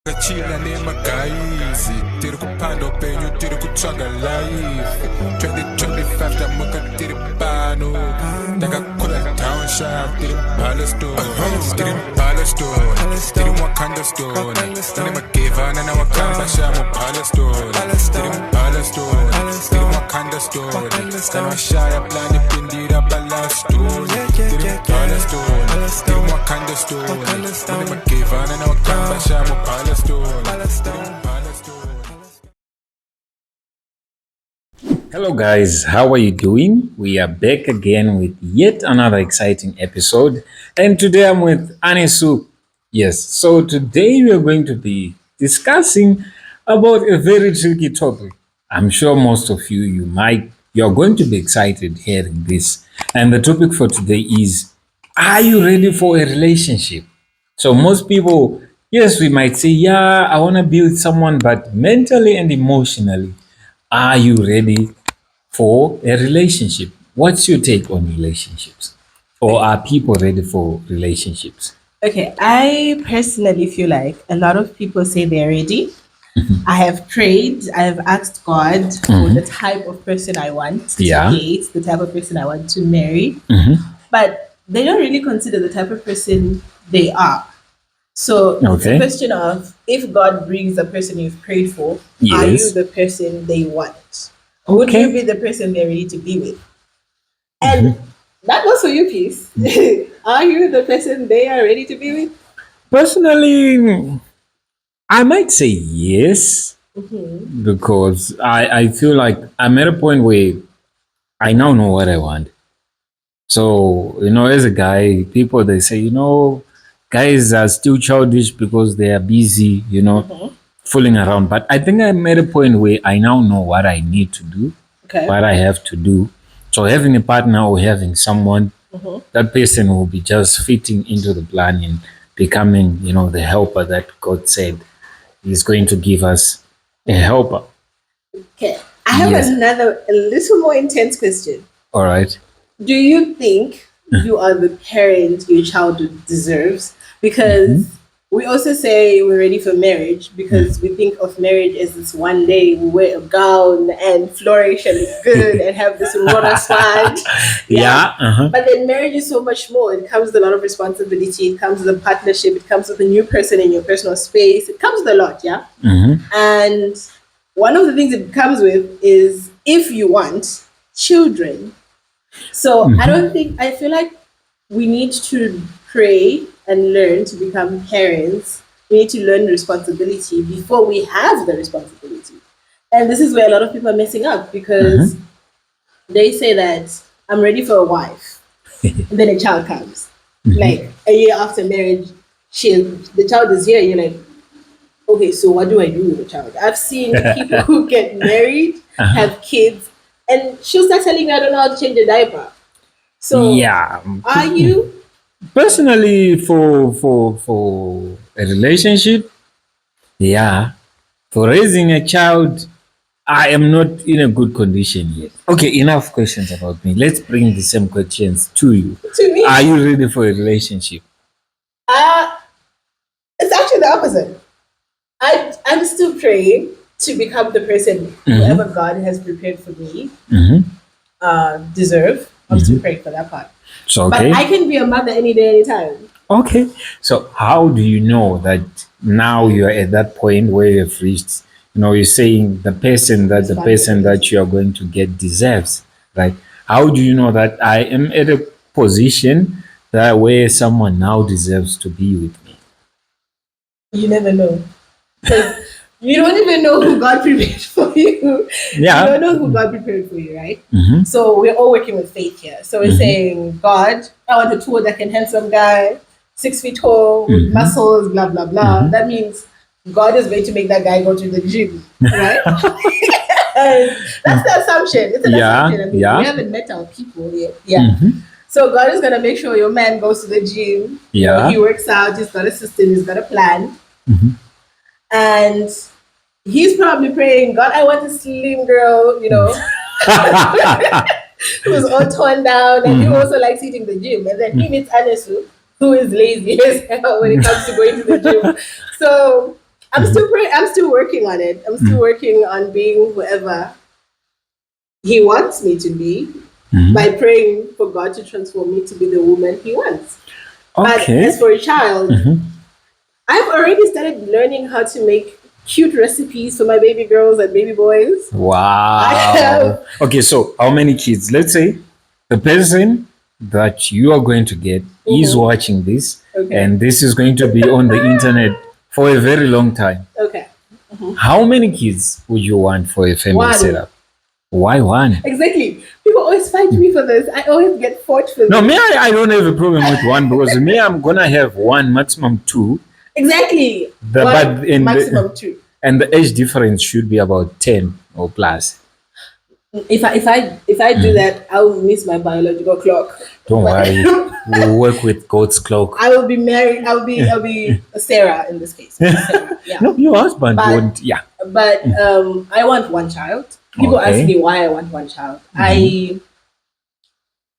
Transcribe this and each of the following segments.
Chila nema guys, tiri kupanda upenyu, tiri kutsvaga life 2025 tamuka tiri pano, takakura town sharp, tiri Palestone, tiri Palestone, tiri Wakanda stone, tiri magevana na wakamba shamu Palestone, tiri Palestone, tiri Wakanda stone, kana washaya plani pindira Palestone, tiri Palestone, tiri Wakanda stone, tiri magevana na wakamba shamu Palestone. Hello guys, how are you doing? We are back again with yet another exciting episode, and today I'm with Anisu. Yes, so today we are going to be discussing about a very tricky topic. I'm sure most of you're going to be excited hearing this. And the topic for today is, are you ready for a relationship? So most people, yes, we might say, yeah, I want to be with someone, but mentally and emotionally, are you ready for a relationship? What's your take on relationships? Or are people ready for relationships? Okay, I personally feel like a lot of people say they're ready. I have prayed, I have asked God for the type of person I want to date, the type of person I want to marry, but they don't really consider the type of person they are. So it's a question of, if God brings the person you've prayed for, are you the person they want? Would you be the person they're ready to be with? And that goes for you, Peace. Are you the person they are ready to be with? Personally, I might say yes, because I feel like I'm at a point where I now know what I want. So, as a guy, people, they say, guys are still childish because they are busy, fooling around. But I think I'm at a point where I now know what I need to do, what I have to do. So having a partner or having someone, that person will be just fitting into the plan and becoming, the helper that God said He's going to give us, a helper. Okay. I have a little more intense question. All right. Do you think you are the parent your child deserves? Because we also say we're ready for marriage because we think of marriage as this one day we wear a gown and flourish and look good and have this Rona swag. But then marriage is so much more. It comes with a lot of responsibility. It comes with a partnership. It comes with a new person in your personal space. It comes with a lot, And one of the things it comes with is, if you want children. So I feel like we need to pray and learn to become parents. We need to learn responsibility before we have the responsibility. And this is where a lot of people are messing up, because they say that I'm ready for a wife. And then a child comes. Like a year after marriage, the child is here. You're like, okay, so what do I do with the child? I've seen people who get married, have kids, and she'll start telling me, I don't know how to change a diaper. So are you? Personally, for a relationship, for raising a child, I am not in a good condition yet. Okay, enough questions about me. Let's bring the same questions to you. To me? Are you ready for a relationship? It's actually the opposite. I'm still praying to become the person whoever God has prepared for me deserve. I'm still praying for that part. So, but I can be a mother any day, anytime. Okay. So how do you know that now you're at that point where you've reached, you're saying the person that you are going to get deserves, right? How do you know that I am at a position that where someone now deserves to be with me? You never know. Because you don't even know who God prepared for you. You don't know who God prepared for you, right? So we're all working with faith here. So we're saying, God, I want a tall, that can handsome guy, 6 feet tall, with muscles, blah, blah, blah. That means God is going to make that guy go to the gym, right? And that's the assumption. It's an assumption. I mean, we haven't met our people yet. So God is going to make sure your man goes to the gym. He works out. He's got a system. He's got a plan. And he's probably praying, God, I want a slim girl, who's all torn down, and who also likes eating the gym. And then he meets Anisu, who is lazy as hell when it comes to going to the gym. So I'm still working on it. I'm still working on being whoever he wants me to be by praying for God to transform me to be the woman he wants. But Okay. as for a child, I've already started learning how to make cute recipes for my baby girls and baby boys. Wow. Okay, so how many kids? Let's say the person that you are going to get is watching this, Okay. and this is going to be on the internet for a very long time. Okay. How many kids would you want for a family One. setup? Why one? Exactly. People always fight me for this. I always get fought for this. No, me, I don't have a problem with one because me, I'm gonna have one, maximum two. Exactly. But in maximum two. And the age difference should be about 10 or plus. If I do that, I will miss my biological clock. Don't worry, we'll work with God's clock. I will be married. I'll be Sarah in this case. Sarah, yeah. No, your husband won't. Yeah. But I want one child. People ask me why I want one child. I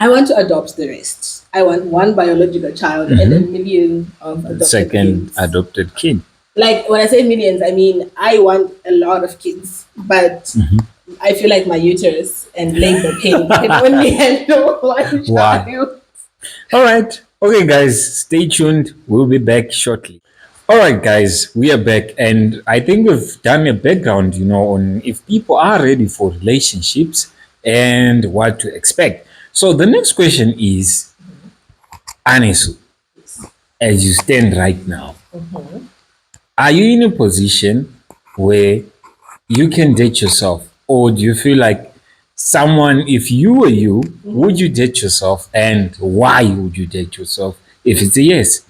want to adopt the rest. I want one biological child and a million of adopted kids. Adopted kid. Like when I say millions, I mean I want a lot of kids, but I feel like my uterus and labor pain can only handle one child. All right. Okay, guys, stay tuned. We'll be back shortly. All right, guys, we are back, and I think we've done a background, on if people are ready for relationships and what to expect. So the next question is, Anesu, as you stand right now, are you in a position where you can date yourself, or do you feel like someone, if you were you, would you date yourself, and why would you date yourself? If it's a yes,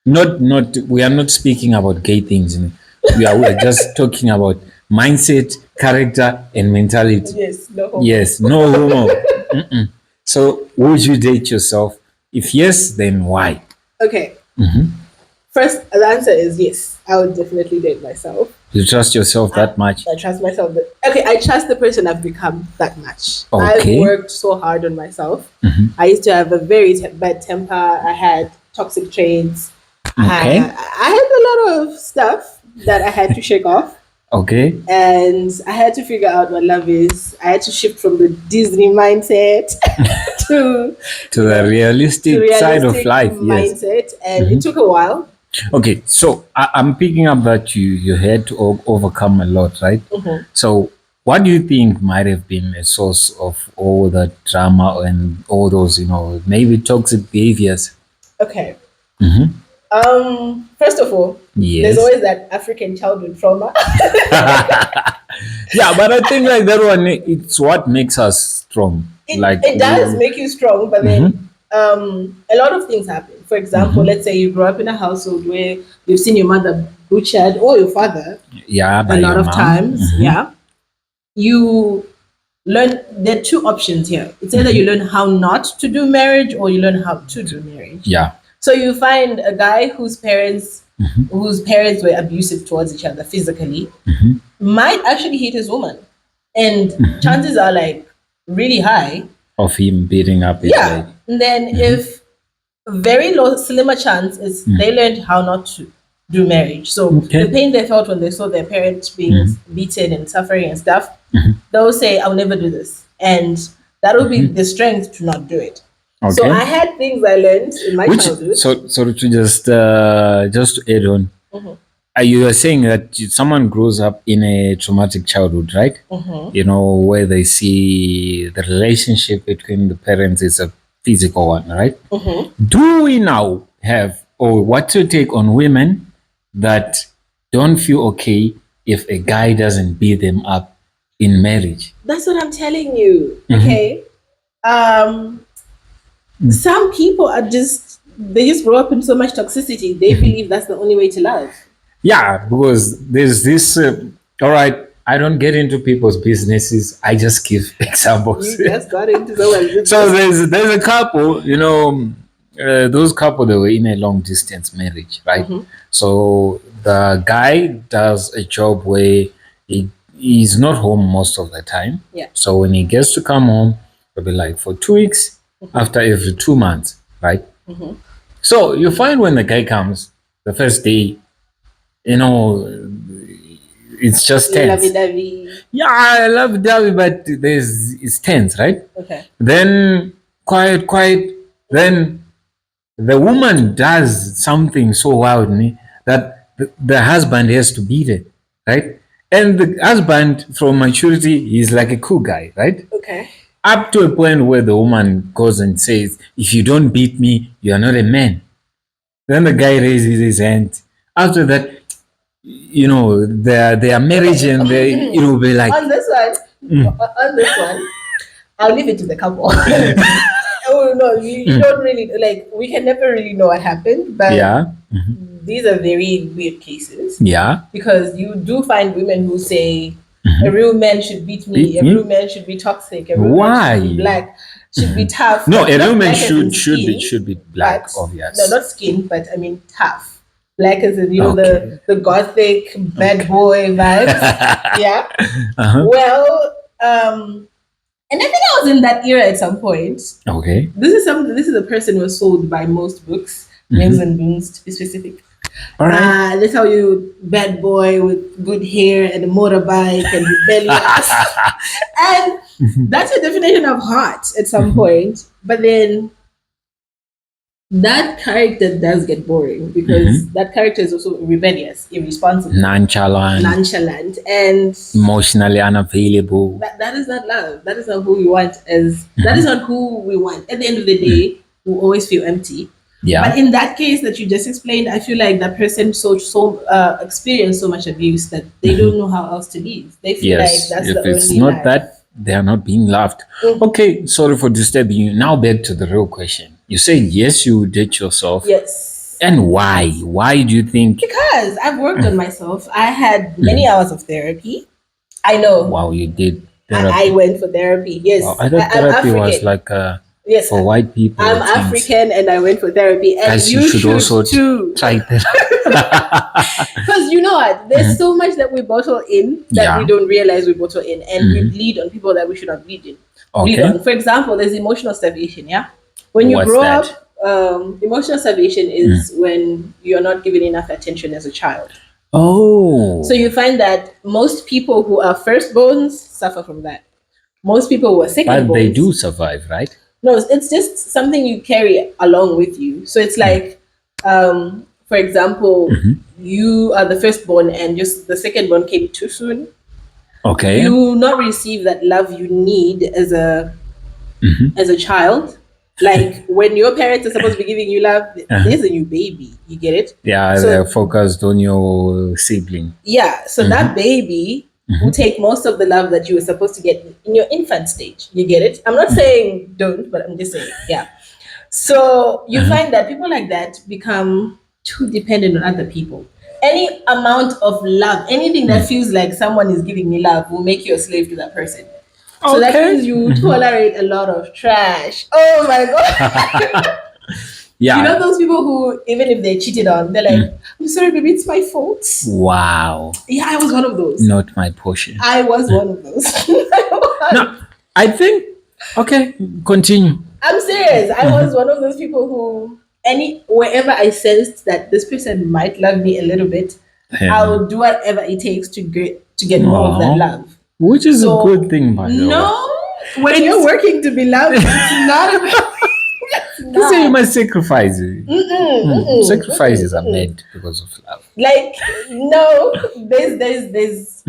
not we are not speaking about gay things. We are just talking about mindset, character, and mentality. Yes, no homo. Yes, no homo. So, would you date yourself? If yes, then why? Okay. First, the answer is yes. I would definitely date myself. You trust yourself that much? I trust myself. Okay, I trust the person I've become that much. Okay. I've worked so hard on myself. I used to have a very bad temper. I had toxic traits. Okay. I had a lot of stuff that I had to shake off. Okay. And I had to figure out what love is. I had to shift from the Disney mindset to the realistic side of life. Mindset, and it took a while. Okay, so I'm picking up that you had to overcome a lot, right? So what do you think might have been a source of all that drama and all those, maybe toxic behaviors? Okay. First of all, there's always that African childhood trauma. Yeah, but I think like that one, it's what makes us strong. It does make you strong, but then a lot of things happen. For example, let's say you grew up in a household where you've seen your mother butchered or your father. Yeah, a lot of times. Yeah, you learn. There are two options here. It's either you learn how not to do marriage or you learn how to do marriage. Yeah. So you find a guy whose parents were abusive towards each other physically, might actually hate his woman, and chances are like really high of him beating up his leg. And then if very low, slimmer chance is they learned how not to do marriage. So the pain they felt when they saw their parents being beaten and suffering and stuff, they'll say, "I'll never do this," and that will be the strength to not do it. Okay. So I had things I learned in my childhood. So to just to add on, you are saying that someone grows up in a traumatic childhood, right? Where they see the relationship between the parents is a physical one, right? Do we now have, or what's your take on women that don't feel okay if a guy doesn't beat them up in marriage? That's what I'm telling you. Okay. Some people they just grow up in so much toxicity. They believe that's the only way to love. Yeah, because there's this, all right, I don't get into people's businesses. I just give examples. You just got into someone's business. So there's a couple, those couple, they were in a long distance marriage, right? So the guy does a job where he's not home most of the time. Yeah. So when he gets to come home, it'll be like for 2 weeks, after every 2 months, right? So you find when the guy comes, the first day, you know, it's just tense. Lovey-dovey. Yeah, I love Davi, but it's tense, right? Okay. Then quiet. Then the woman does something so wild that the husband has to beat it, right? And the husband, from maturity, is like a cool guy, right? Okay. Up to a point where the woman goes and says, "If you don't beat me, you are not a man." Then the guy raises his hand. After that, their marriage and they, be like, On this one, I'll leave it to the couple. Oh no, you don't really like. We can never really know what happened, but yeah, these are very weird cases. yeah, Because you do find women who say a real man should beat me, Beat a me? real man should be toxic, a real man Why? should be black, should be tough. No, Not a real man black as in should be skin, black, but obvious. no, not skin, but I mean tough. Black as in Okay. the gothic bad boy vibes. Yeah. Uh-huh. Well, and I think I was in that era at some point. Okay. This is a person who was sold by most books, Mills and Boons to be specific. All right. They tell you bad boy with good hair and a motorbike and rebellious. And that's a definition of hot at some point. But then that character does get boring because that character is also rebellious, irresponsible, nonchalant, and emotionally unavailable. that is not love. That is not who we want that is not who we want. At the end of the day, we always feel empty. Yeah. But in that case that you just explained, I feel like that person experienced so much abuse that they don't know how else to live. They feel Yes. like that's If the it's only not life. that, they are not being loved. Okay, sorry for disturbing you. Now back to the real question. You said yes, you did yourself. Yes. And why? Why do you think? Because I've worked on myself. I had many hours of therapy. I know. Wow, you did I went for therapy. Yes. Wow, I thought I'm therapy was African. like Yes, for white people. I'm African and I went for therapy. And Guys, you should also too. try that. Because you know what? There's so much that we bottle in that we don't realize we bottle in. And we bleed on people that we should not bleed in. Bleed Okay. on. For example, there's emotional starvation, yeah? When you What's grow that? up, emotional starvation is when you're not given enough attention as a child. Oh. So you find that most people who are firstborns suffer from that. Most people who are secondborns. But they do survive, right? No, it's just something you carry along with you. So it's like, for example, you are the firstborn and just the secondborn came too soon. Okay. You not receive that love you need as a child. Like when your parents are supposed to be giving you love, there's a new baby. You get it? Yeah, So- they're focused on your sibling. Yeah. So that baby will take most of the love that you were supposed to get in your infant stage. You get it? I'm not saying don't, but I'm just saying, yeah. So you find that people like that become too dependent on other people. Any amount of love, anything that feels like someone is giving me love will make you a slave to that person. So that Okay. means you tolerate a lot of trash. Oh my God. Yeah. You know those people who, even if they're cheated on, they're like, I'm sorry, baby, it's my fault. Wow. Yeah, I was one of those. Not my portion. I was one of those. No, I think. Okay, continue. I'm serious. I was one of those people who, wherever I sensed that this person might love me a little bit, I will do whatever it takes to get more of that Aw. love. Which is So, a good thing, by the way. No, when you're working to be loved, it's not about. You say you must sacrifice. Sacrifices are made because of love. Like no, there's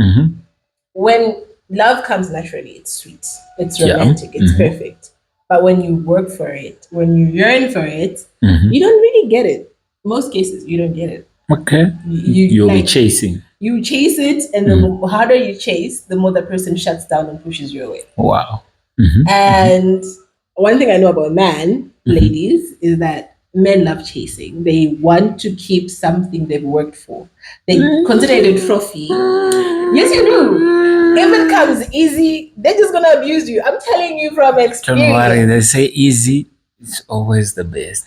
when love comes naturally, it's sweet, it's Yeah. romantic, it's perfect. But when you work for it, when you yearn for it, you don't really get it. Most cases, you don't get it. Okay. You'll be chasing. You chase it, and the harder you chase, the more the person shuts down and pushes you away. Wow. And one thing I know about men, ladies, is that men love chasing. They want to keep something they've worked for. They consider it a trophy. Yes, you do. If it comes easy, they're just gonna abuse you. I'm telling you from Don't experience. worry, they say easy. It's always the best.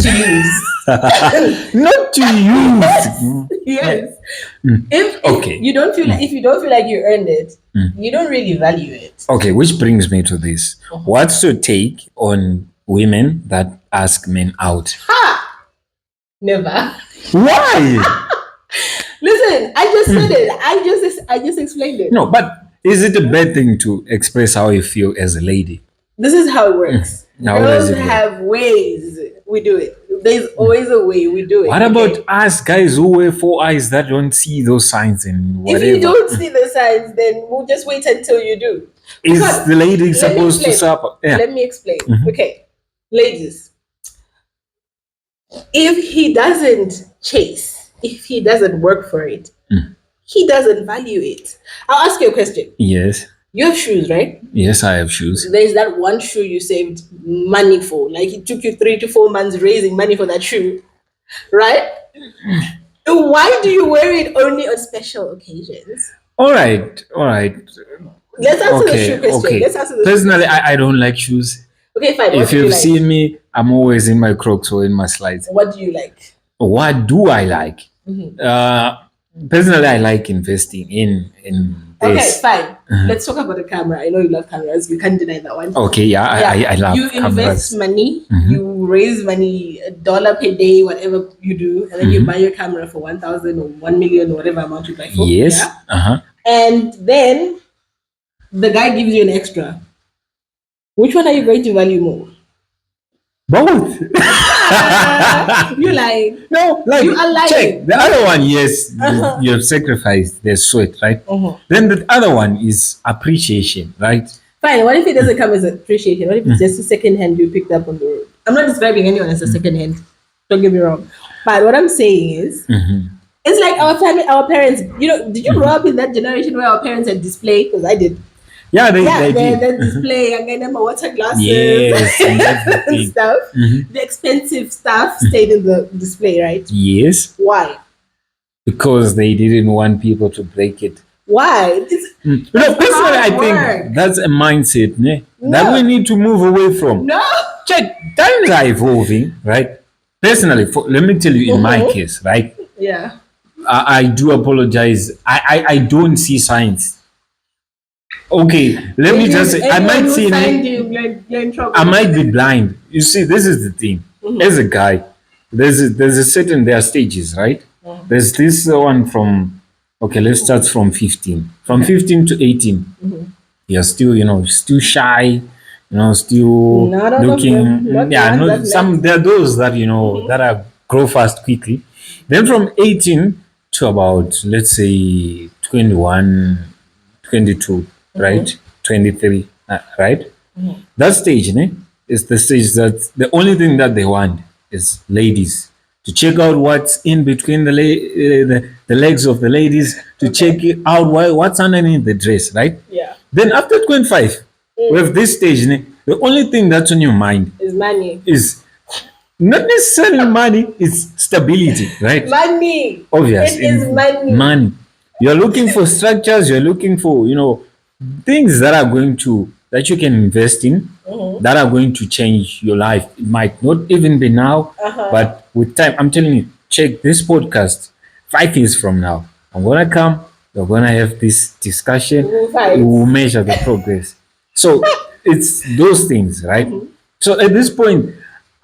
To use. Not to use. Yes. Okay. If you don't feel like you earned it, you don't really value it. Okay, which brings me to this. What's your take on women that ask men out? Never. Why? Listen, I just said it. I just explained it. No, but is it a bad thing to express how you feel as a lady? This is how it works. How does Girls it work? have ways we do it. There's always a way we do it. What okay? about us guys who wear 4 eyes that don't see those signs and whatever? If you don't see the signs, then we'll just wait until you do. Is Because- the lady let me supposed to explain. suffer? Yeah. Let me explain. Mhm. Okay, ladies, if he doesn't chase, if he doesn't work for it, he doesn't value it. I'll ask you a question. Yes. You have shoes, right? Yes, I have shoes. There's that one shoe you saved money for. Like it took you 3 to 4 months raising money for that shoe, right? Why do you wear it only on special occasions? All right. All right. Let's answer the Okay. shoe question. Okay. Let's answer the shoe Personally, I don't like shoes. Okay, fine. What If do you you've like? seen me, I'm always in my Crocs or in my slides. What do you like? What do I like? Mhm. Personally, I like investing in Okay, this. fine. Let's talk about the camera. I know you love cameras. You can't deny that one. Okay, yeah, I love You invest cameras. money, Mhm. you raise money, $1 per day, whatever you do, and then you buy your camera for 1,000 or 1,000,000 or whatever amount you buy for. Yes. Yeah? Uh-huh. And then the guy gives you an extra. Which one are you going to value more? Both. You like No, like You are lying. check the other one. Yes, Uh-huh. you have sacrificed their sweat, right? uh-huh. Then the other one is appreciation, right? Fine. What if it doesn't come as appreciation? What if it's just a second hand you picked up on the road? I'm not describing anyone as a second hand. Don't get me wrong. But what I'm saying is, it's like our family, our parents. You know, did you grow up in that generation where our parents had display? Because I did. Yeah, they The did. display and then my water glasses Yes, and that's the and thing. stuff. Mhm. The expensive stuff stayed in the display, right? Yes, Why? because they didn't want people to break it. Why? It's, You know, personally, I hard think work. that's a mindset that No. we need to move away from. no. Check, times are evolving, right? Personally, let me tell you, in my Mhm. case, right? Yeah. I do apologize. I don't see signs. Okay, let me just say, I might see find it. you, you're in trouble. I might be blind. You see, this is the thing. As a guy, there's a certain, there are stages, right? There's this one from, okay, let's start from 15. From 15 to 18, you're still, still shy, still Not all of looking. them. Not the Yeah, ones no, that some there are those that that are grow fast quickly. Then from 18 to about, let's say, 21, 22, right? 23, right? That stage is the stage that the only thing that they want is ladies to check out what's in between the legs of the ladies, to check it out what's underneath the dress, right? Yeah. Then after 25, we have this stage. The only thing that's on your mind It's money. is not necessarily money, it's stability, right? Money. Obvious. It is money. Money. You're looking for structures, you're looking for, things that you can invest in, that are going to change your life. It might not even be now, but with time, I'm telling you, check this podcast 5 years from now. I'm gonna come, we're gonna have this discussion, We'll fight. we will measure the progress. So it's those things, right? So at this point,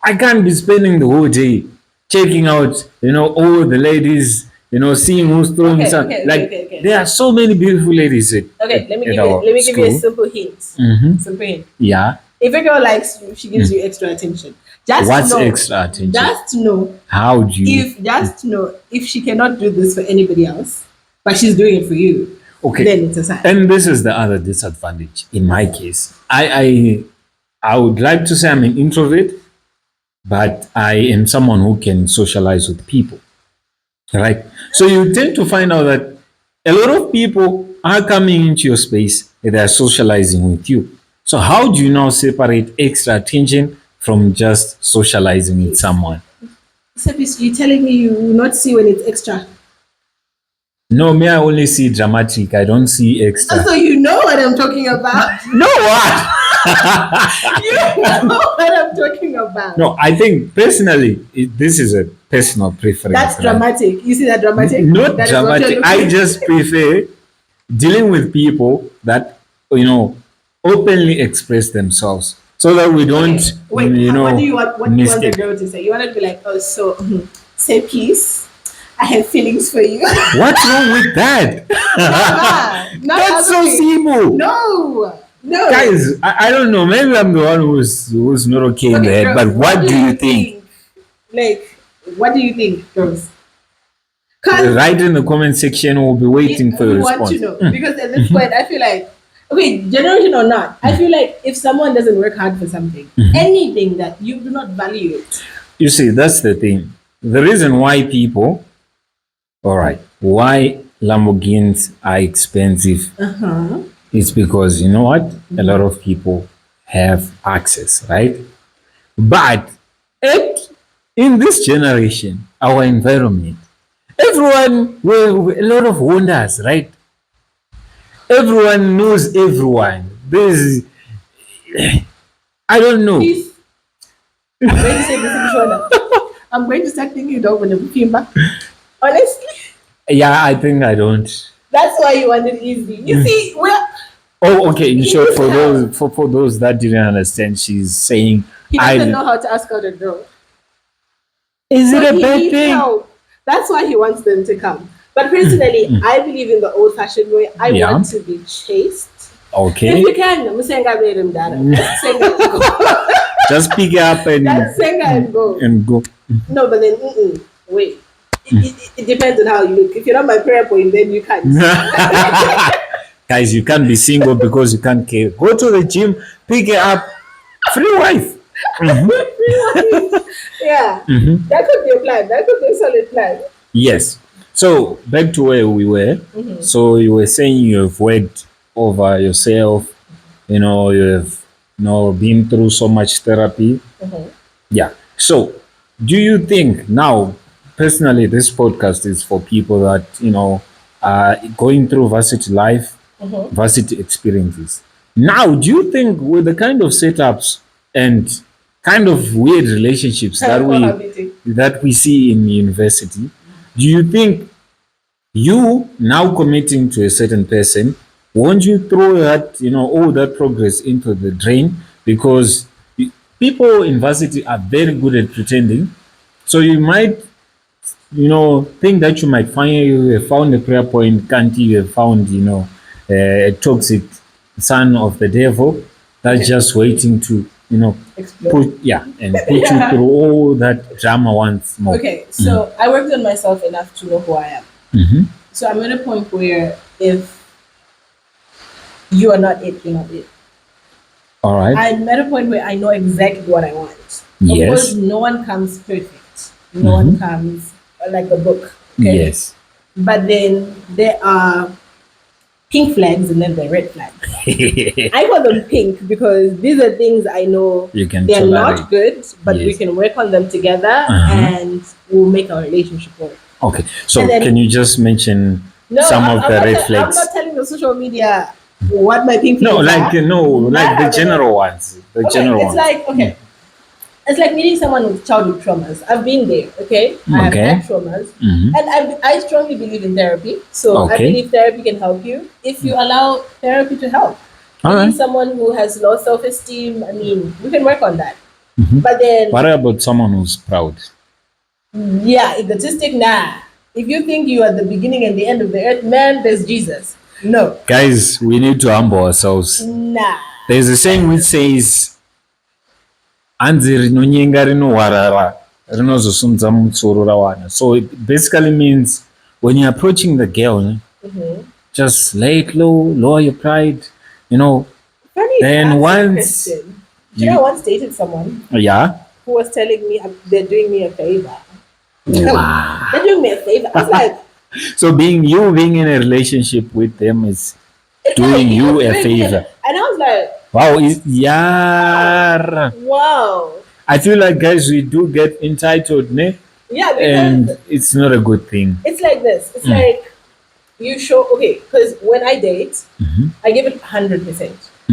I can't be spending the whole day checking out, all the ladies, seeing who's throwing Okay, some. okay. There are so many beautiful ladies Okay, let me at give our you a school. simple hint. Mhm. Simple hint. Yeah. If a girl likes you, she gives you extra attention. Just What's know, extra attention? Just to know How do you? if she cannot do this for anybody else, but she's doing it for you, Okay. then it's a sign. And this is the other disadvantage in my case. I would like to say I'm an introvert, but I am someone who can socialize with people. Right? So you tend to find out that a lot of people are coming into your space and they're socializing with you. So how do you now separate extra attention from just socializing with someone? Except you're telling me you will not see when it's extra. No, me, I only see dramatic. I don't see extra. So you know what I'm talking about. No, what? You know what I'm talking about. No, I think personally, this is a personal preference. That's right? dramatic. You see that dramatic? Not That is what dramatic. you're I looking- just prefer dealing with people that, openly express themselves so that we don't, Wait, what do you want? What do you want the mistake. girl to say? You want to be like, oh, so say peace. I have feelings for you. What's wrong with that? Not That's so ugly. simple. No. Guys, I don't know. Maybe I'm the one who's not okay in the head. girls, But what do you think? Like, what do you think, girls? Because Write in the comment section. We'll be waiting for your we want response. to know. Because at this point, I feel like, okay, generation or not, I feel like if someone doesn't work hard for something, anything that you do not value it, You see, that's the thing. The reason why people, all right, why Lamborghinis are expensive is because, you know what? A lot of people have access, right? But in this generation, our environment, everyone, well, a lot of wonders, right? Everyone knows everyone. There's, I don't know. please, I'm going to say this in short. I'm going to start thinking it over when we came back. Honestly, Yeah, I think I don't. that's why you want it easy. You see, Oh, okay. In short, for those that didn't understand, she's saying, he doesn't know how to ask out a girl. Is So it a he bad needs thing? help. That's why he wants them to come. But personally, I believe in the old-fashioned way. I Yeah. want to be chaste. If Okay, you can, I'm saying I made him data. Just go. just pick it up Just sing and go. and go. No, but then wait. It depends on how you look. If you're not my prayer point, then you can't. Guys, you can't be single because you can't care. Go to the gym, pick it up, free wife. Yeah, that could be a plan. That could be a solid plan. Yes. So back to where we were. So you were saying you have worked over yourself. You know, you have been through so much therapy. Yeah. So do you think now, personally, this podcast is for people that are going through varsity life, varsity experiences. Now, do you think with the kind of setups and kind of weird relationships that we see in university, do you think you now committing to a certain person, won't you throw that all that progress into the drain? Because people in varsity are very good at pretending, so you might think that you might find you have found a prayer point, can't you have found a toxic son of the devil that's just waiting to Explode. put you through all that drama once more. Okay, so I worked on myself enough to know who I am. So I'm at a point where if you are not it, you're not it. All right. I'm at a point where I know exactly what I want. Of Yes. course, no one comes perfect. No one comes like a book. Okay? Yes. But then there are pink flags and then there are red flags. I call them pink because these are things I know You can they're tolerate. not good, but we Yes. can work on them together and we'll make our relationship work. Okay. So And then- can you just mention No, some of the not red I'm flags? not telling the social media what my pink No, flags like are. like the general ones. The Okay, general it's ones. like it's like meeting someone with childhood traumas. I've been there, okay? I have Okay. had traumas. And I strongly believe in therapy. So I Okay. believe therapy can help you if you allow therapy to help. All Meeting right. someone who has low self-esteem, I mean, we can work on that. But then, What about someone who's proud? yeah, egotistic, nah. If you think you are the beginning and the end of the earth, man, there's Jesus. No. Guys, we need to humble ourselves. Nah. There's a saying which says, "Anzi rinonyenga rinohwarara, rinozosumudza mutsoro rawana." So it basically means when you're approaching the girl, just lay it low, lower your pride, Funny you Then ask that once question. Do you know, I once dated someone yeah. who was telling me they're doing me a favor. Wow. They're doing me a favor. I was like, So being in a relationship with them is doing you a favor. And I was like, Wow, yeah. wow. I feel like guys, we do get entitled, ne? Yeah, because And it's not a good thing. it's like this. It's like you show, okay, because when I date, I give it 100%.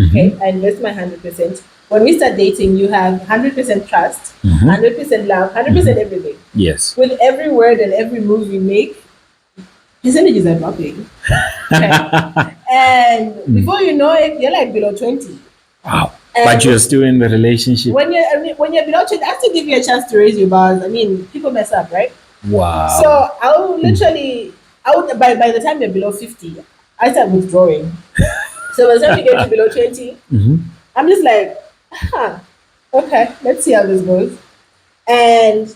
Okay, I invest my 100%. When we start dating, you have 100% trust, 100% love, 100% everything. Yes. With every word and every move you make, percentages are dropping. Okay. And before you know it, you're like below 20. Wow. And But you're still in the relationship. when you're below 20, I have to give you a chance to raise your bars. I mean, people mess up, right? So Wow. I'll literally, I would by the time you're below 50, I start withdrawing. So by the time you get to below 20, Mhm. I'm just like, huh, okay, let's see how this goes. And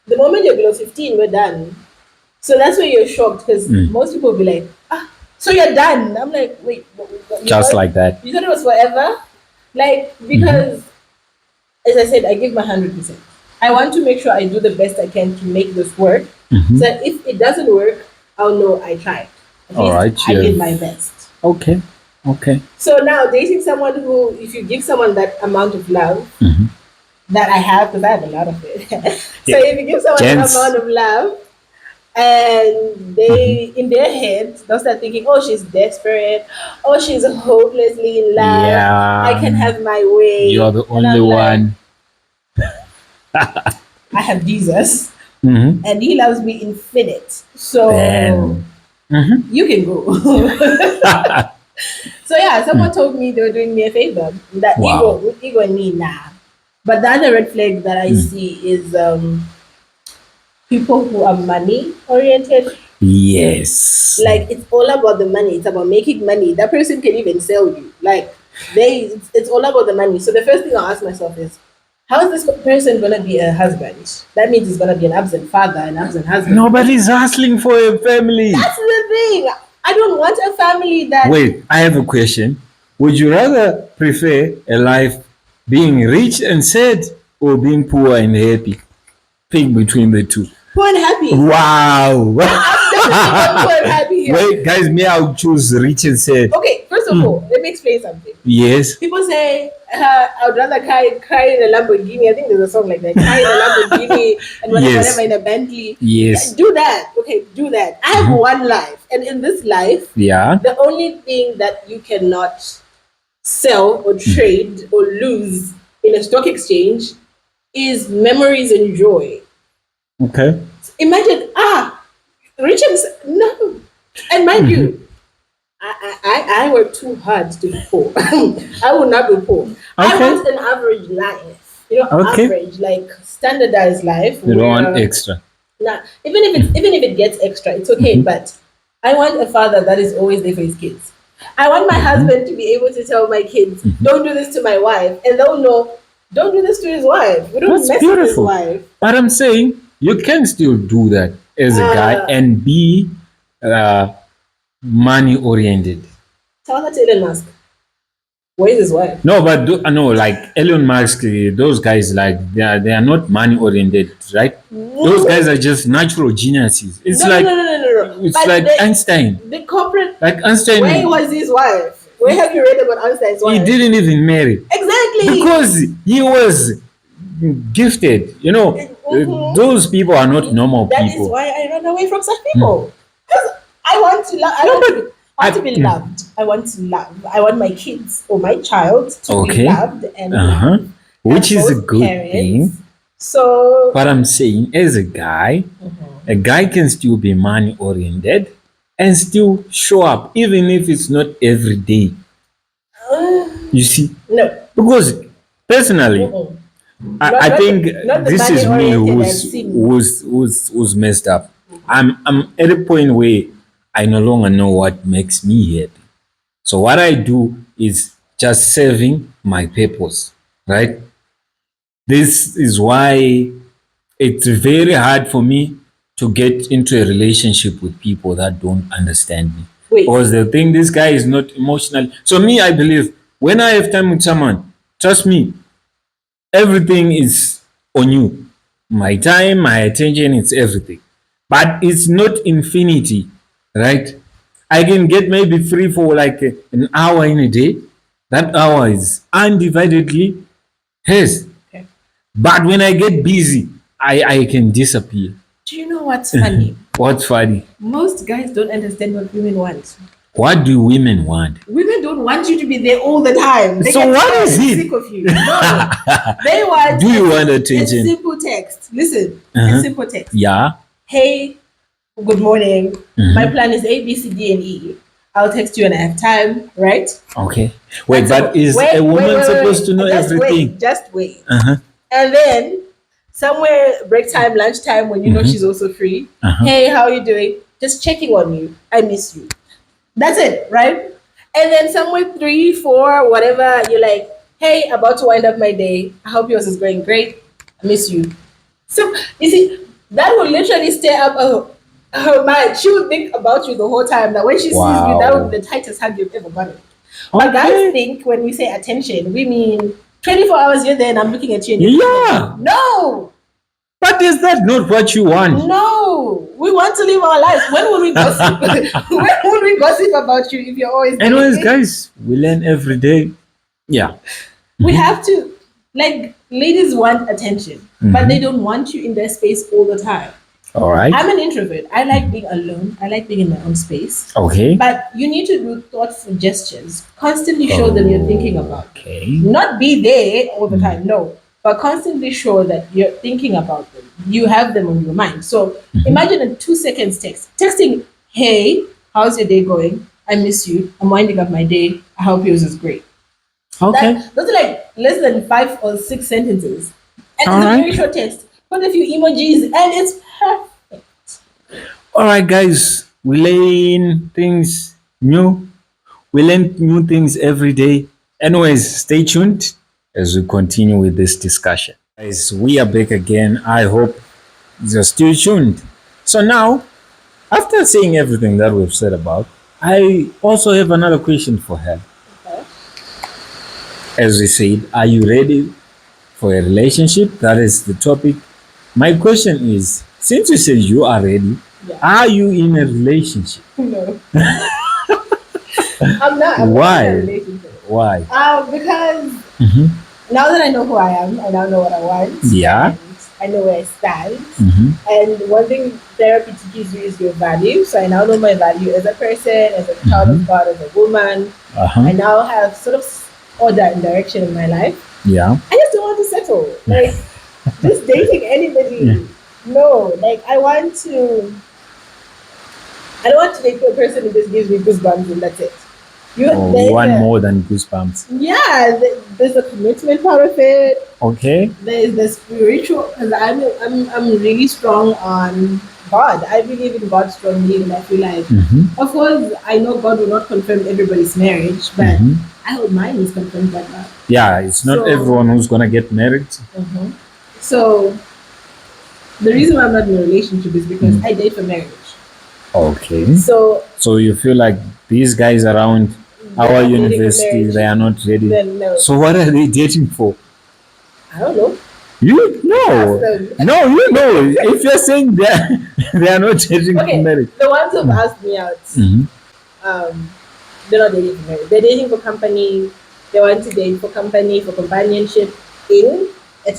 the moment you're below 15, we're done. So that's where you're shocked because Mm. most people will be like, ah, so you're done. I'm like, wait, you Just thought like that. you thought it was forever? Like, Mhm. because as I said, I give my 100%. I want to make sure I do the best I can to make this work. So Mhm. that if it doesn't work, I'll know I tried. At All least right. I You did have. my best. Okay. Okay. So now dating someone who, if you give someone that amount of love Mhm. that I have, because I have a lot of it. So Yeah. if you give someone that Gents. amount of love, and Mhm. they in their head they'll start thinking, oh, she's desperate, oh, she's hopelessly in love, I Yeah. can have my You're way. the And only I'm like, one. I have Jesus Mhm. and he loves me infinite, so Then. Mhm. you can go. So yeah, someone told me they were doing me a favor. That Wow. ego and me, nah. But the other red flag that I Mm. see is people who are money oriented. Yes. Like, it's all about the money. It's about making money. That person can even sell you. Like, it's all about the money. So the first thing I'll ask myself is, how is this person gonna be a husband? That means he's gonna be an absent father, an absent husband. Nobody's hustling for a family. That's the thing. I don't want a family that. Wait, I have a question. Would you rather prefer a life being rich and sad or being poor and happy? Pick between the two. Poor and happy. Wow. I'm definitely not poor and happy here. Wait, guys, me, I'll choose rich and sad. Okay, first of all, let me explain something. Yes. People say, I would rather cry in a Lamborghini. I think there's a song like that. Cry in a Lamborghini and whatever Yes. in a Bentley. Yeah, Yes. do that. Okay, do that. I have one life. And in this life, Yeah. the only thing that you cannot sell or trade or lose in a stock exchange is memories and joy. Okay. Imagine, Richard, no. And mind you, I work too hard to be poor. I will not be poor. I Okay. want an average life. Okay. Average, like standardized life. You don't want Where, extra. nah, even if it gets extra, it's okay. But I want a father that is always there for his kids. I want my husband to be able to tell my kids, "Don't do this to my wife," and they'll know, "Don't do this to his wife. We don't That's mess with his beautiful. wife." But I'm saying you can still do that as a guy Uh, and be money oriented. Tell that to Elon Musk. Where is his wife? No, but no, like Elon Musk, those guys, like they are not money oriented, right? Those guys are just natural geniuses. It's No, like no, no, no, no, no. it's But like Einstein. the corporate. Like Einstein, Where was his wife? Where have you read about Einstein's he wife? didn't even marry Exactly. because he was gifted. Those people are not normal That is people. why I run away from such people. Because I want to love. I want to be loved. I want to love. I want my kids or my child to be Okay. loved and Uh-huh. loved. Which And is a both good parents. thing. So But I'm saying, as a guy can still be money oriented and still show up, even if it's not every day. You see, no. because personally, Mm-mm. I think not the this is me money-oriented I've seen. who's messed up. I'm at a point where I no longer know what makes me happy. So what I do is just serving my purpose, right? This is why it's very hard for me to get into a relationship with people that don't understand me. Wait. Because they think this guy is not emotional. So me, I believe when I have time with someone, trust me, everything is on you. My time, my attention, it's everything. But it's not infinity, right? I can get maybe free for like an hour in a day. That hour is undividedly his. Okay. But when I get busy, I can disappear. Do you know what's funny? What's funny? Most guys don't understand what women want. What do women want? Women don't want you to be there all the time. They So get what tired is and it? sick of you. No. They want Do you want a attention? simple text. Listen, Uh-huh. a simple text. Yeah. Hey, good morning. Mhm. My plan is A, B, C, D, and E. I'll text you when I have time, right? Okay. Wait, That's but all. is a woman supposed to know Just everything? Wait, just wait. Uh-huh. And then somewhere break time, lunchtime, when you know she's also free. Hey, how are you doing? Just checking on you. I miss you. That's it, right? And then somewhere 3, 4, whatever, you're like, hey, about to wind up my day. I hope yours is going great. I miss you. So you see, that will literally stir up her mind. She will think about you the whole time. That when she sees you, that will be the tightest hug you've ever gotten. But guys think when we say attention, we mean 24 hours you're there and I'm looking at you. And Yeah. No. But is that not what you want? No. We want to live our lives. When will we gossip? When will we gossip about you if you're always Anyways, guys, we learn every day. Yeah. We have to, like, ladies want attention, but they don't want you in their space all the time. All right. I'm an introvert. I like being alone. I like being in my own space. Okay. But you need to do thoughtful gestures. Constantly show them you're thinking about. Okay. Not be there all the time, no. But constantly show that you're thinking about them. You have them on your mind. So imagine a 2 seconds text. Texting, hey, how's your day going? I miss you. I'm winding up my day. I hope yours is great. Okay. Those are like less than 5 or 6 sentences. And it's a very short text. Put a few emojis and it's perfect. All right, guys. We learn things new. We learn new things every day. Anyways, stay tuned as we continue with this discussion. Guys, we are back again. I hope you're still tuned. So now, after saying everything that we've said about, I also have another question for her. Okay. As we said, are you ready for a relationship? That is the topic. My question is, since you said you are ready, are you in a relationship? No. I'm not. I'm Why? not in a relationship. Why? Because now that I know who I am, I now know what I want. Yeah. And I know where I stand. And one thing therapy teaches you is your value. So I now know my value as a person, as a child of God, as a woman. I now have sort of order and direction in my life. Yeah. I just don't want to settle. Like, just dating anybody. No. Like, I don't want to date a person who just gives me goosebumps and that's it. You want more than goosebumps. Yeah, there's a commitment part of it. Okay. There's the spiritual, because I'm really strong on God. I believe in God strongly, and I feel like, of course, I know God will not confirm everybody's marriage, but I hope mine is confirmed by God. Yeah, it's not everyone who's gonna get married. So the reason why I'm not in a relationship is because I date for marriage. Okay. So you feel like these guys around our university, they are not ready. No. So what are they dating for? I don't know. You know. No, you know. If you're saying they are not dating for marriage. The ones who've asked me out, they're not dating for marriage. They're dating for company. They want to date for company, for companionship at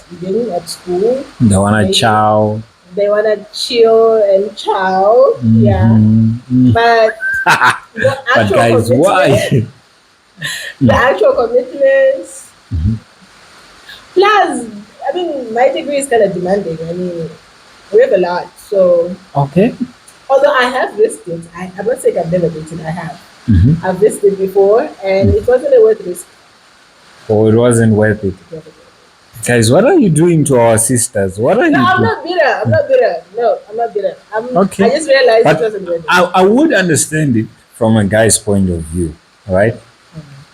school. They want to chow. They want to chill and chow. But but guys, why? The actual commitments. Plus, I mean, my degree is kind of demanding. I mean, we have a lot. So, okay. Although I have risked it, I'm not saying I've never dated, I have. I've risked it before, and it wasn't a worth risk. Oh, it wasn't worth it. Guys, what are you doing to our sisters? What are you doing? I'm not bitter. No, I'm not bitter. Okay. I just realized it wasn't worth it. I would understand it from a guy's point of view, right?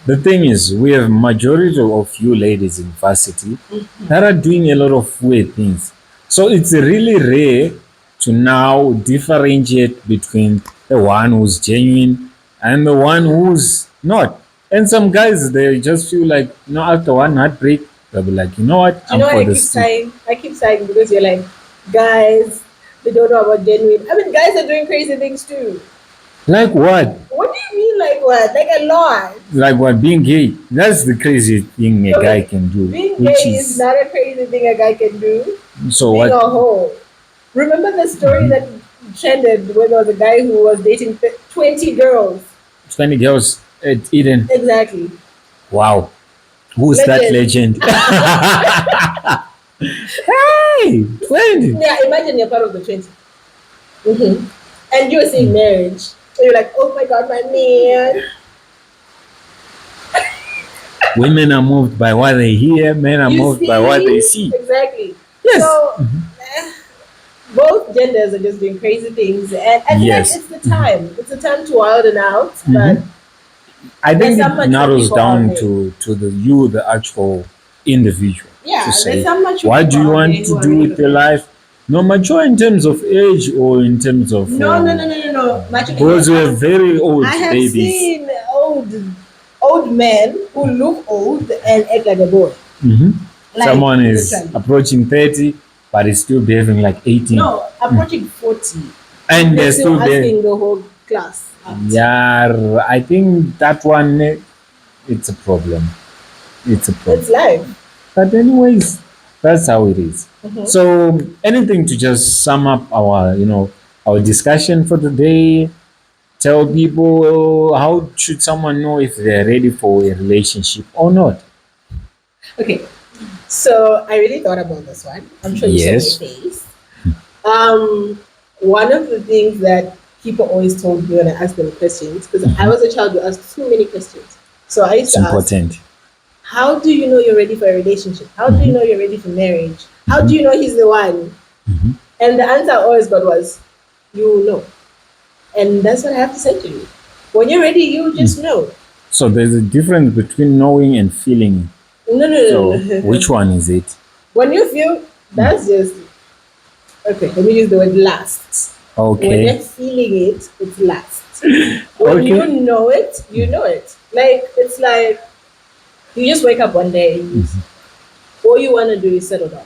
The thing is, we have majority of you ladies in varsity that are doing a lot of weird things. So it's really rare to now differentiate between the one who's genuine and the one who's not. And some guys, they just feel like, after one heartbreak, they'll be like, you know what? I keep sighing because you're like, guys, they don't know about genuine. I mean, guys are doing crazy things too. Like what? What do you mean, like what? Like a lot. Like what? Being gay. That's the crazy thing a guy can do. Being gay is not a crazy thing a guy can do. So being what? a hoe. Remember the story that trended when there was a guy who was dating 20 girls? 20 girls at Eden. Exactly. Wow. Who's that legend? Hey, 20. Yeah, imagine you're part of the 20. And you're saying marriage. So you're like, oh my God, my man. Women are moved by what they hear, men are moved by what they see. Exactly. Yes. So both genders are just doing crazy things, and I feel like Yes. it's the time. It's the time to widen out, but Mhm. I there's think so it much for narrows people out down there. to the actual individual to Yeah, there's say, so much for what do people you out want there to who are do ready with for your marriage. life? No mature in terms of age or in terms of No, no, no, no, no, no. Imagine, because we're very old I have babies. seen old men who look old and act like a boy. Mhm. Like Someone is literally. approaching 30, but is still behaving like 18. No, approaching 40. And They're they're still still there. asking the whole class out. Yeah, I think that one, it's a problem. It's a It's problem. life. But anyways, that's how it is. So anything to just sum up our, our discussion for today. Tell people how should someone know if they're ready for a relationship or not. Okay, so I really thought about this one. I'm sure you saw my Yes. face. One of the things that people always told me when I asked them questions, because I was a child who asked too many questions. So I used It's to ask, important. how do you know you're ready for a relationship? How do you know you're ready for marriage? How do you know he's the one? And the answer I always got was, you will know. And that's what I have to say to you. When you're ready, you just know. So there's a difference between knowing and feeling. No, no, So no, no. which one is it? When you feel, that's just, okay, let me use the word last. When Okay. you're feeling it, it's last. When Okay. you know it, you know it. Like, it's like you just wake up one day and all you want to do is settle down.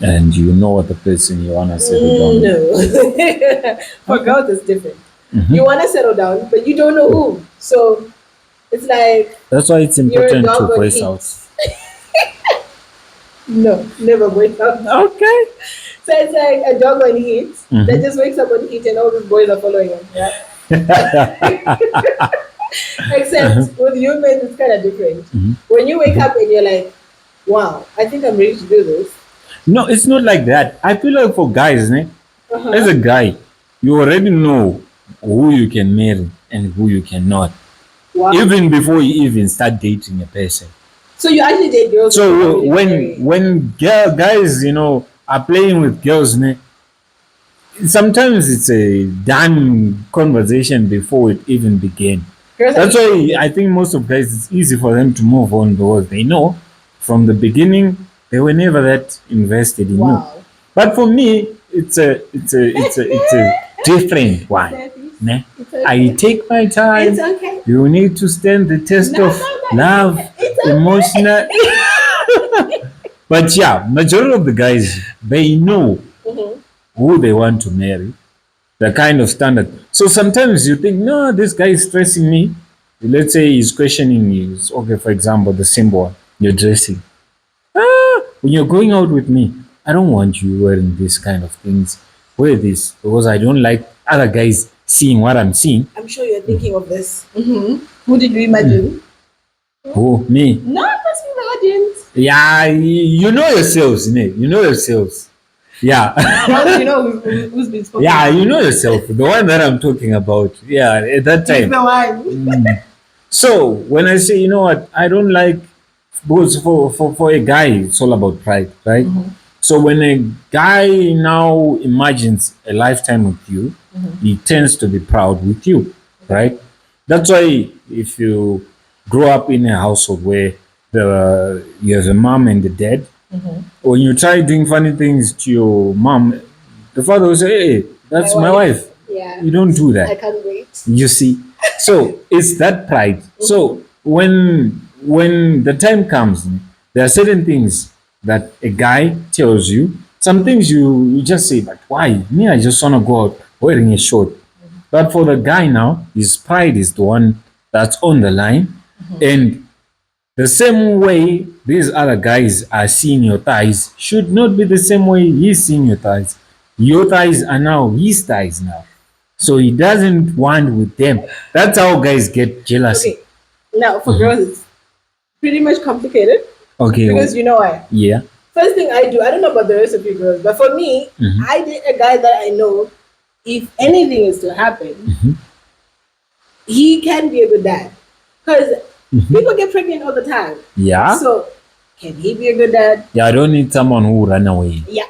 And you know what the person you wanna settle down with. No. For Okay. girls, it's different. You want to settle down, but you don't know who. So it's like That's why it's you're a important to dog on voice heat. out. No, never wake up. Okay. So it's like a dog on heat that just wakes up on heat and all these boys are following him. Yeah. Except with humans, it's kind of different. When you wake up and you're like, wow, I think I'm ready to do this. No, it's not like that. I feel like for guys, as a guy, you already know who you can marry and who you cannot. Wow. Even before you even start dating a person. So you actually date girls. who are So ready to marry. when guys, are playing with girls, sometimes it's a done conversation before it even began. Girls are That's why easy. I think most of guys it's easy for them to move on because they know from the beginning they were never that invested in you. Wow. But for me, it's a different one. Ne? It's okay. I take my time. It's okay. You need to stand the test No, of no, no, love, it's okay. emotional. But yeah, majority of the guys they know who they want to marry, the kind of standard. So sometimes you think, no, this guy is stressing me. Let's say he's questioning you. Okay, for example, the symbol you're dressing. When you're going out with me, I don't want you wearing this kind of things. Wear this because I don't like other guys seeing what I'm seeing. I'm sure you're thinking of this. Who did you imagine? Who? Me? No, that's the audience. Yeah, you know yourselves, You know yourselves. Yeah. How do you know who's been spoken? Yeah, you know yourself. The one that I'm talking about. Yeah, at that He's time. the one. So when I say, you know what, I don't like because for a guy, it's all about pride, right? So when a guy now imagines a lifetime with you, he tends to be proud with you, right? That's why if you grow up in a household where you have a mom and a dad, when you try doing funny things to your mom, the father will say, "Hey, that's my wife." Yeah. You don't do that. I can't wait. You see, so it's that pride. So when the time comes, there are certain things that a guy tells you. Some things you just say, but why? Me, I just wanna go out wearing a short. But for the guy now, his pride is the one that's on the line, and the same way these other guys are seeing your thighs should not be the same way he's seeing your thighs. Your thighs are now his thighs now. So he doesn't want with them. That's how guys get jealousy. Okay. Now, for girls, it's pretty much complicated Okay. because you know why? Yeah. First thing I do, I don't know about the rest of you girls, but for me, I date a guy that I know if anything is to happen, he can be a good dad. Because people get pregnant all the time. Yeah. So Can he be a good dad? Yeah, I don't need someone who run away. Yeah.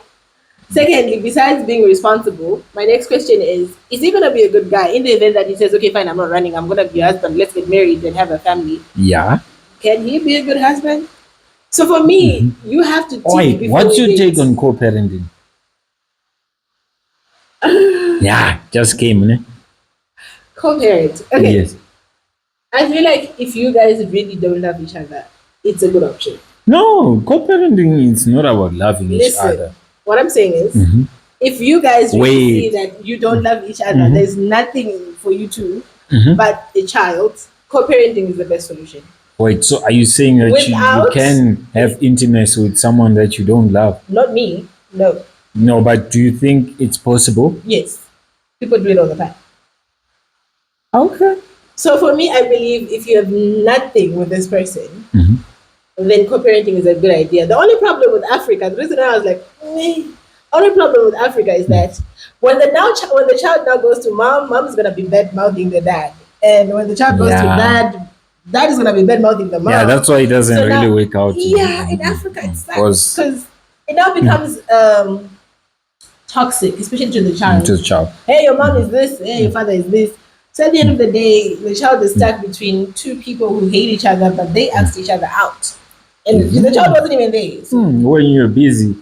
Secondly, besides being responsible, my next question is he going to be a good guy in the event that he says, okay, fine, I'm not running, I'm going to be your husband, let's get married and have a family? Yeah. Can he be a good husband? So for me, you have to think Wait, before what's we your date. take on co-parenting? Yeah, just came, ne? Co-parent. Okay. Yes. I feel like if you guys really don't love each other, it's a good option. No, co-parenting is not about loving each Listen, other. what I'm saying is, if you guys really see that you don't love each other, there's nothing for you to but a child, co-parenting is the best solution. Wait, so are you saying that you Without- can have intimacy with someone that you don't love? Not me, no. No, but do you think it's possible? Yes. People do it all the time. Okay. So for me, I believe if you have nothing with this person, then co-parenting is a good idea. The only problem with Africa, the reason I was like, only problem with Africa is that when the child now goes to mom is gonna be bad mouthing the dad, and when the child goes to dad is gonna be bad mouthing the mom. Yeah, that's why it doesn't So really now- work out. Yeah, in Africa it's that Because- because it now becomes toxic, especially to the child. To the child. Hey, your mom is this. Hey, your father is this. So at the end of the day, the child is stuck between two people who hate each other, but they asked each other out, and the child wasn't even there. So When you're busy,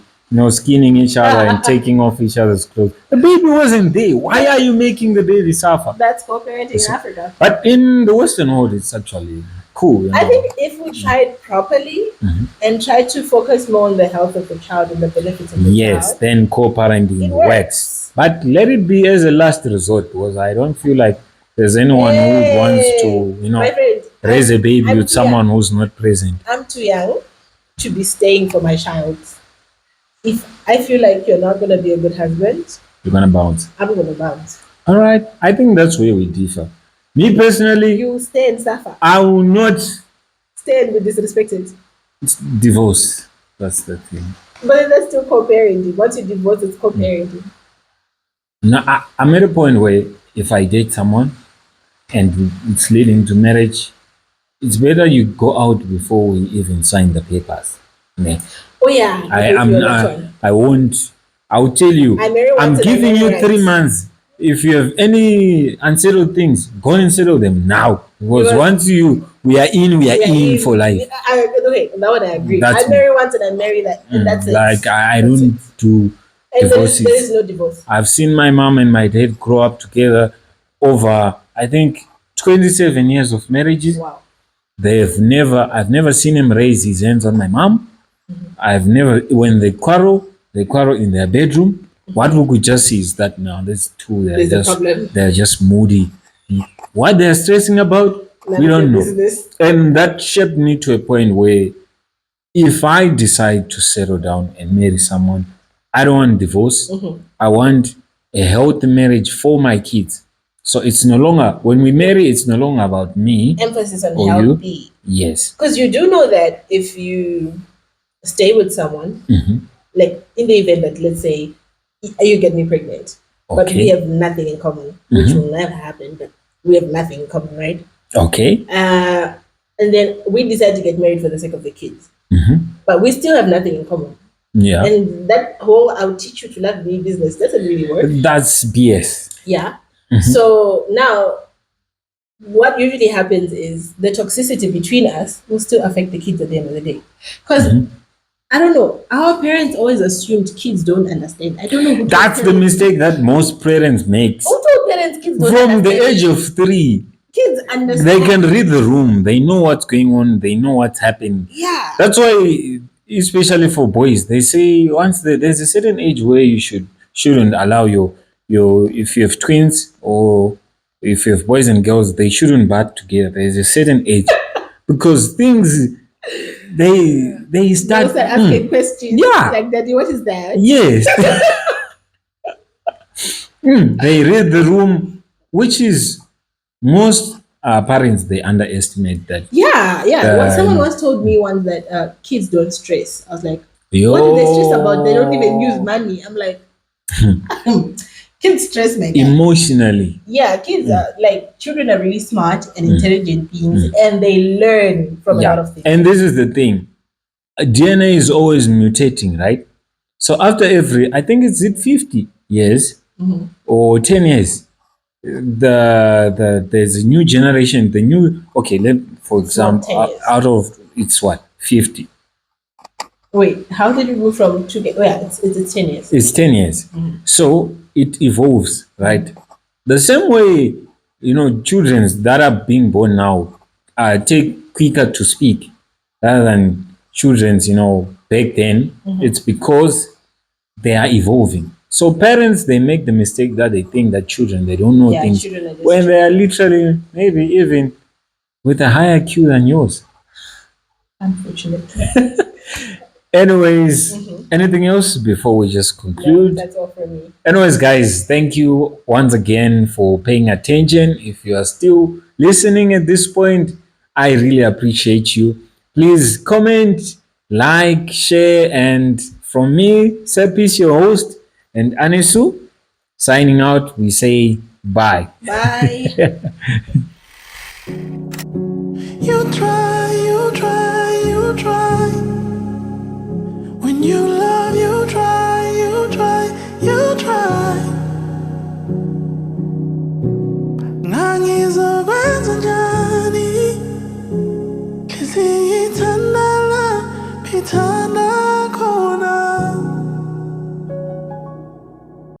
skinning each other and taking off each other's clothes. The baby wasn't there. Why are you making the baby suffer? that's co-parenting in Africa. But in the Western world, it's actually cool. I think if we try it properly and try to focus more on the health of the child and the benefits of the Yes, child, then co-parenting it works. works. But let it be as a last resort, because I don't feel like there's anyone who wants to, my friend, raise a baby I'm with too someone who's not present. I'm too young to be staying for my child. If I feel like you're not going to be a good husband, You're gonna bounce. I'm going to bounce. All right, I think that's where we differ. Me personally, You stay and suffer. I will not Stay and be disrespected. divorce. That's the thing. But that's still co-parenting. Once you divorce, it's co-parenting. No, I'm at a point where if I date someone and it's leading to marriage, it's better you go out before we even sign the papers. Yeah. Oh yeah, I won't. I'll tell you. I marry I'm once and giving I you marry 3 right. months. If you have any unsettled things, go and settle them now. Because once we are in for life. Okay, that one I agree. That's I marry once and I marry that, and that's it. Like I That's don't it. do And divorces. there is no divorce. I've seen my mom and my dad grow up together over, I think, 27 years of marriages. Wow. I've never seen him raise his hands on my mom. When they quarrel in their bedroom. What we could just see is that now there's two, There's a problem. they're just moody. What they're stressing about, None we of don't your know. business. And that shaped me to a point where if I decide to settle down and marry someone, I don't want divorce. I want a healthy marriage for my kids. So it's no longer, when we marry, it's no longer about me. Emphasis on or you. healthy. Yes. Because you do know that if you stay with someone, Mm-hmm. like in the event that, let's say, you get me pregnant, but Okay. we have nothing in common, which will never happen, but we have nothing in common, right? Okay. And then we decide to get married for the sake of the kids, Mm-hmm. but we still have nothing in common. Yeah. And that whole "I'll teach you to love me" business doesn't really work. That's BS. Yeah. So now, what usually happens is the toxicity between us will still affect the kids at the end of the day. Because I don't know, our parents always assumed kids don't understand. I don't know who told That's the parents- mistake that most parents make. Who told parents kids don't From the understand? age of 3, Kids understand. they can read the room. They know what's going on. They know what's happening. Yeah. That's why, especially for boys, they say once there's a certain age where you shouldn't allow your if you have twins or if you have boys and girls, they shouldn't bat together. There's a certain age because things they They start. start asking questions. Yeah. Like, Daddy, what is that? Yes. They read the room, which is most parents, they underestimate that. Yeah, yeah. Someone once told me once that kids don't stress. I was like, what do they stress about? They don't even use money. I'm like, kids stress, my guy. Emotionally. Yeah, kids are like, children are really smart and intelligent beings, and they learn from a lot of things. And this is the thing. DNA is always mutating, right? So after every, I think it's it 50 years or 10 years, there's a new generation, the new, okay, let, for It's not example, 10 years. out of, it's what, 50? Wait, how did you go from two? Oh, yeah, it's 10 years. It's 10 years. So it evolves, right? The same way, children that are being born now take quicker to speak rather than children, back then. It's because they are evolving. So parents, they make the mistake that they think that children, they don't know Yeah, things children are just when they are literally maybe even with a higher IQ than yours. Unfortunately. Anyways, anything else before we just No, conclude? that's all for me. Anyways, guys, thank you once again for paying attention. If you are still listening at this point, I really appreciate you. Please comment, like, share, and from me, SIR.PEACE, your host, and Anisu, signing out, we say bye. Bye. You try, you try, you try. When you